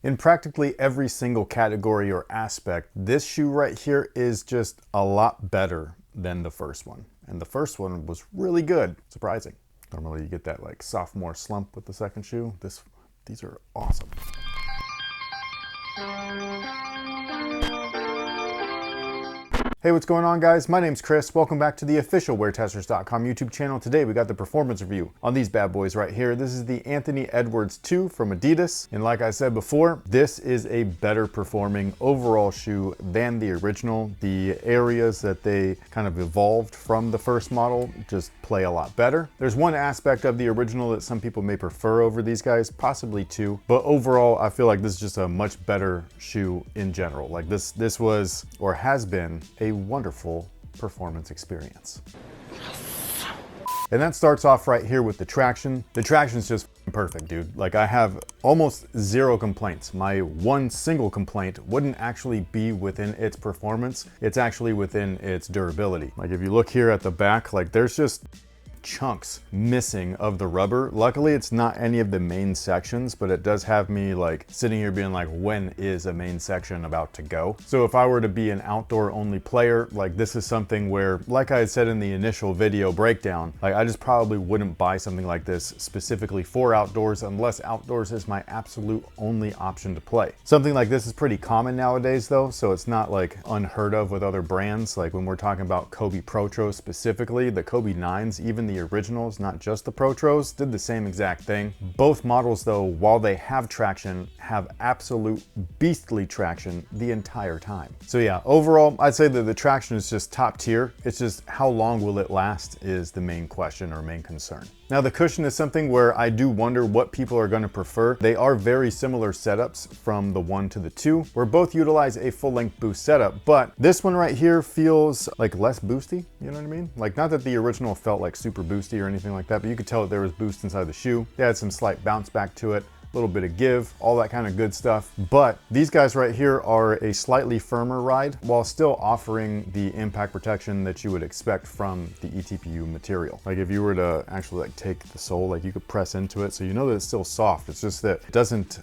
In practically every single category or aspect, this shoe right here is just a lot better than the first one. And the first one was really good, surprising. Normally you get that like sophomore slump with the second shoe. These are awesome. Hey, what's going on, guys? My name's Chris. Welcome back to the official WearTesters.com YouTube channel. Today we got the performance review on these bad boys right here. This is the Anthony Edwards 2 from Adidas. And like I said before, this is a better performing overall shoe than the original. The areas that they kind of evolved from the first model just play a lot better. There's one aspect of the original that some people may prefer over these guys, possibly two. But overall, I feel like this is just a much better shoe in general. Like this was, or has been, a wonderful performance experience. And that starts off right here with the traction. The traction's just perfect, dude. Like, I have almost zero complaints. My one single complaint wouldn't actually be within its performance. It's actually within its durability. Like, if you look here at the back, like there's just chunks missing of the rubber. Luckily, it's not any of the main sections, but it does have me like sitting here being like, when is a main section about to go? So if I were to be an outdoor only player, like this is something where, like I had said in the initial video breakdown, like I just probably wouldn't buy something like this specifically for outdoors unless outdoors is my absolute only option to play. Something like this is pretty common nowadays though, so it's not like unheard of with other brands. Like when we're talking about Kobe Protros specifically, the Kobe 9s, even the originals, not just the Protros, did the same exact thing. Both models though, while they have traction, have absolute beastly traction the entire time. So yeah, overall, I'd say that the traction is just top tier. It's just how long will it last is the main question or main concern. Now the cushion is something where I do wonder what people are going to prefer. They are very similar setups from the 1 to the 2, where both utilize a full-length boost setup, but this one right here feels like less boosty, you know what I mean? Like, not that the original felt like super boosty or anything like that, but you could tell that there was boost inside the shoe. They had some slight bounce back to it, a little bit of give, all that kind of good stuff. But these guys right here are a slightly firmer ride while still offering the impact protection that you would expect from the eTPU material. Like if you were to actually like take the sole, like you could press into it, so you know that it's still soft. It's just that it doesn't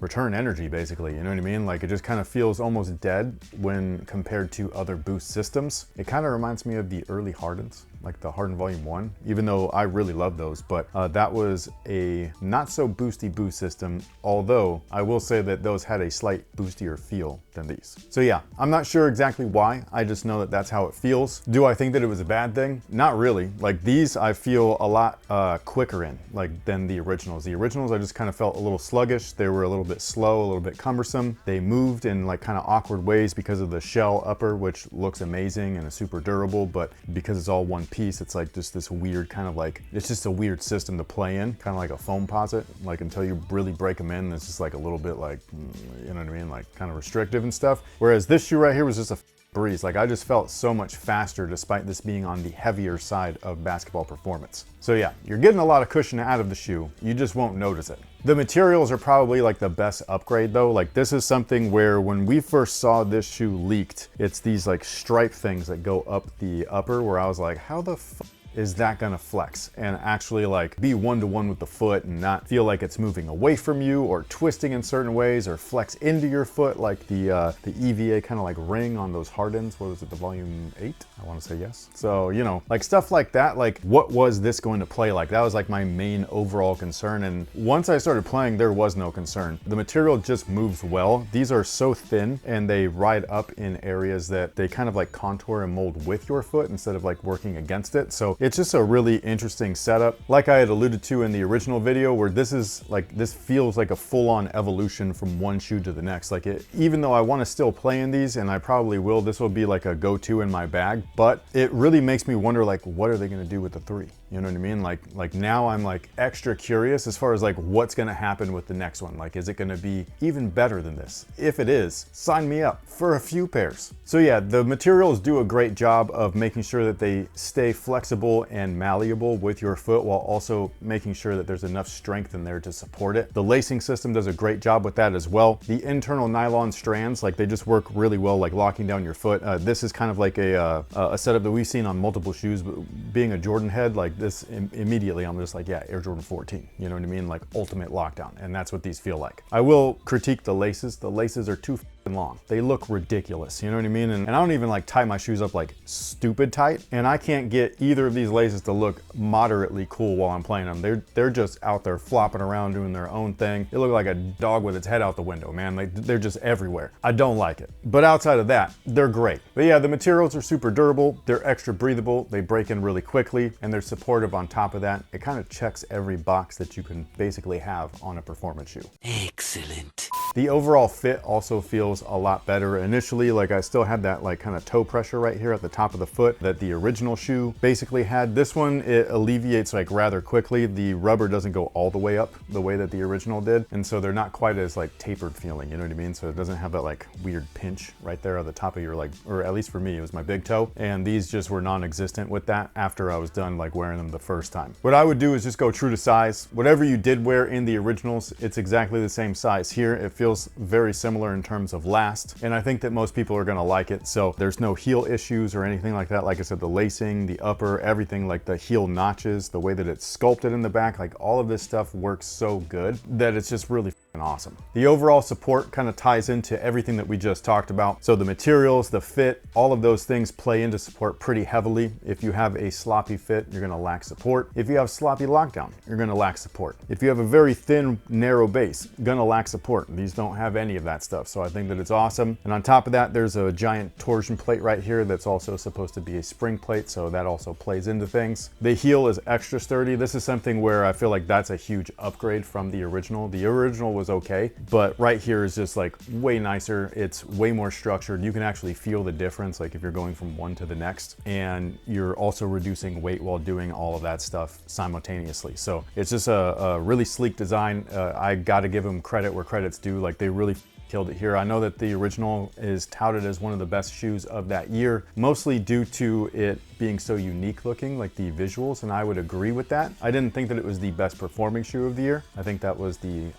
return energy basically, you know what I mean? Like it just kind of feels almost dead when compared to other boost systems. It kind of reminds me of the early Hardens, like the Harden Volume 1, even though I really love those, but that was a not so boosty boost system, although I will say that those had a slight boostier feel than these. So yeah, I'm not sure exactly why, I just know that that's how it feels. Do I think that it was a bad thing? Not really. Like these I feel a lot quicker in, like than the originals. The originals I just kind of felt a little sluggish. They were a little bit slow, a little bit cumbersome. They moved in like kind of awkward ways because of the shell upper, which looks amazing and is super durable, but because it's all one piece, it's like just this weird kind of like, it's just a weird system to play in, kind of like a foam posit, like until you really break them in, it's just like a little bit like, you know what I mean, like kind of restrictive and stuff. Whereas this shoe right here was just a breeze. Like I just felt so much faster despite this being on the heavier side of basketball performance. So yeah, you're getting a lot of cushion out of the shoe, you just won't notice it. The materials are probably like the best upgrade though. Like this is something where when we first saw this shoe leaked, it's these like stripe things that go up the upper, where I was like, how the fuck is that gonna flex and actually like be one-to-one with the foot and not feel like it's moving away from you or twisting in certain ways or flex into your foot like the EVA kind of like ring on those Hardens. What was it, the Volume 8? I want to say yes. So, you know, like stuff like that, like what was this going to play like? That was like my main overall concern, and once I started playing, there was no concern. The material just moves well. These are so thin and they ride up in areas that they kind of like contour and mold with your foot instead of like working against it. So it's just a really interesting setup. Like I had alluded to in the original video, where this is like, this feels like a full-on evolution from one shoe to the next. Like it, even though I want to still play in these, and I probably will, this will be like a go-to in my bag, but it really makes me wonder like, what are they going to do with the 3? You know what I mean? Like now I'm like extra curious as far as like what's going to happen with the next one. Like, is it going to be even better than this? If it is, sign me up for a few pairs. So yeah, the materials do a great job of making sure that they stay flexible breathable and malleable with your foot while also making sure that there's enough strength in there to support it. The lacing system does a great job with that as well. The internal nylon strands, like they just work really well, like locking down your foot. This is kind of like a setup that we've seen on multiple shoes, but being a Jordan head, like this immediately I'm just like, yeah, Air Jordan 14, you know what I mean? Like ultimate lockdown, and that's what these feel like. I will critique the laces. The laces are too long. They look ridiculous, you know what I mean? And I don't even like tie my shoes up like stupid tight, and I can't get either of these laces to look moderately cool while I'm playing them. They're just out there flopping around doing their own thing. They look like a dog with its head out the window, man. Like they're just everywhere. I don't like it. But outside of that, they're great. But yeah, the materials are super durable. They're extra breathable. They break in really quickly, and they're supportive on top of that. It kind of checks every box that you can basically have on a performance shoe. Excellent. The overall fit also feels a lot better. Initially, like I still had that like kind of toe pressure right here at the top of the foot that the original shoe basically had. This one, it alleviates like rather quickly. The rubber doesn't go all the way up the way that the original did. And so they're not quite as like tapered feeling, you know what I mean? So it doesn't have that like weird pinch right there at the top of your like, or at least for me, it was my big toe. And these just were non-existent with that after I was done like wearing them the first time. What I would do is just go true to size. Whatever you did wear in the originals, it's exactly the same size here. It feels very similar in terms of last, and I think that most people are gonna like it. So there's no heel issues or anything like that. Like I said, the lacing, the upper, everything, like the heel notches, the way that it's sculpted in the back, like all of this stuff works so good that it's just really awesome. The overall support kind of ties into everything that we just talked about. So the materials, the fit, all of those things play into support pretty heavily. If you have a sloppy fit, you're gonna lack support. If you have sloppy lockdown, you're gonna lack support. If you have a very thin, narrow base, gonna lack support. These don't have any of that stuff. So I think that it's awesome. And on top of that, there's a giant torsion plate right here that's also supposed to be a spring plate. So that also plays into things. The heel is extra sturdy. This is something where I feel like that's a huge upgrade from the original. The original was okay, but right here is just like way nicer. It's way more structured. You can actually feel the difference, like if you're going from one to the next, and you're also reducing weight while doing all of that stuff simultaneously. So it's just a really sleek design. I got to give them credit where credit's due. Like they really killed it here. I know that the original is touted as one of the best shoes of that year, mostly due to it being so unique looking, like the visuals, and I would agree with that. I didn't think that it was the best performing shoe of the year. I think it was the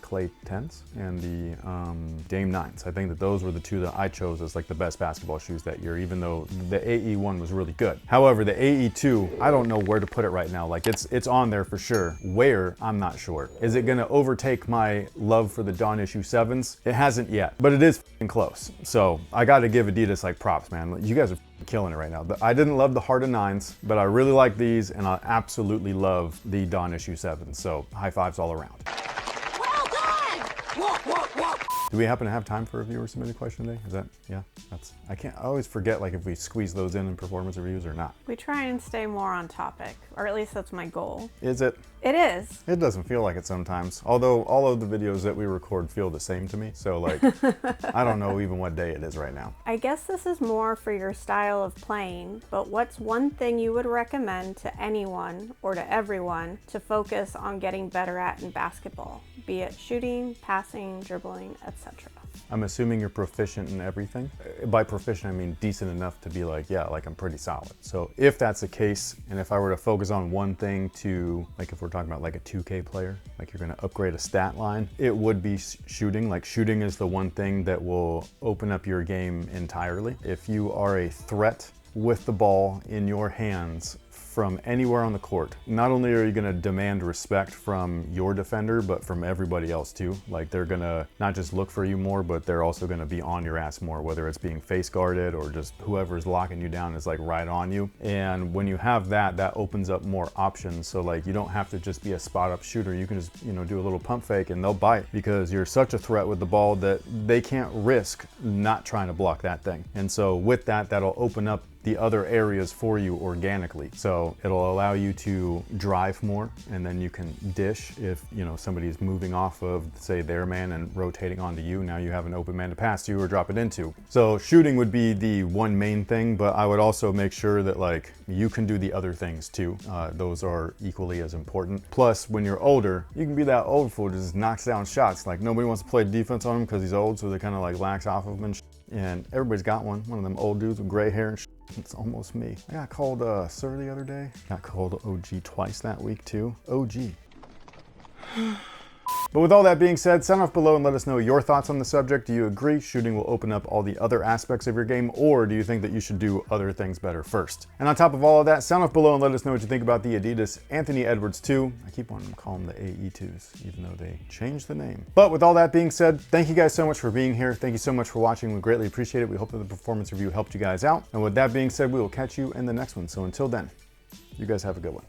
Clay 10s and the Dame 9s. I think that those were the two that I chose as like the best basketball shoes that year, even though the AE one was really good. However, the AE2, I don't know where to put it right now. Like it's on there for sure. Where, I'm not sure. Is it gonna overtake my love for the Dawn Issue 7s? It hasn't yet, but it is close. So I gotta give Adidas like props, man. You guys are killing it right now. I didn't love the Heart of 9s, but I really like these, and I absolutely love the Dawn Issue 7. So high fives all around. Well done! Do we happen to have time for a viewer submitted question today? Is that, yeah, I always forget like if we squeeze those in performance reviews or not. We try and stay more on topic, or at least that's my goal. Is it? It is. It doesn't feel like it sometimes, although all of the videos that we record feel the same to me. So like, I don't know even what day it is right now. I guess this is more for your style of playing, but what's one thing you would recommend to anyone or to everyone to focus on getting better at in basketball, be it shooting, passing, dribbling, etc.? I'm assuming you're proficient in everything. By proficient, I mean decent enough to be like, yeah, like I'm pretty solid. So if that's the case, and if I were to focus on one thing to, like if we're talking about like a 2K player, like you're gonna upgrade a stat line, it would be shooting. Like shooting is the one thing that will open up your game entirely. If you are a threat with the ball in your hands from anywhere on the court, not only are you gonna demand respect from your defender, but from everybody else too. Like they're gonna not just look for you more, but they're also gonna be on your ass more, whether it's being face guarded or just whoever's locking you down is like right on you. And when you have that, that opens up more options. So like you don't have to just be a spot up shooter. You can just, you know, do a little pump fake and they'll bite because you're such a threat with the ball that they can't risk not trying to block that thing. And so with that, that'll open up the other areas for you organically. So it'll allow you to drive more, and then you can dish if, you know, somebody's moving off of, say, their man and rotating onto you. Now you have an open man to pass to or drop it into. So shooting would be the one main thing, but I would also make sure that like you can do the other things too. Those are equally as important. Plus, when you're older, you can be that old fool that just knocks down shots. Like nobody wants to play defense on him because he's old, so they kind of like lax off of him and everybody's got one of them old dudes with gray hair and It's almost me. I got called sir the other day. Got called OG twice that week too. OG. But with all that being said, sound off below and let us know your thoughts on the subject. Do you agree shooting will open up all the other aspects of your game, or do you think that you should do other things better first? And on top of all of that, sound off below and let us know what you think about the Adidas Anthony Edwards 2. I keep wanting to call them the AE2s, even though they changed the name. But with all that being said, thank you guys so much for being here. Thank you so much for watching. We greatly appreciate it. We hope that the performance review helped you guys out. And with that being said, we will catch you in the next one. So until then, you guys have a good one.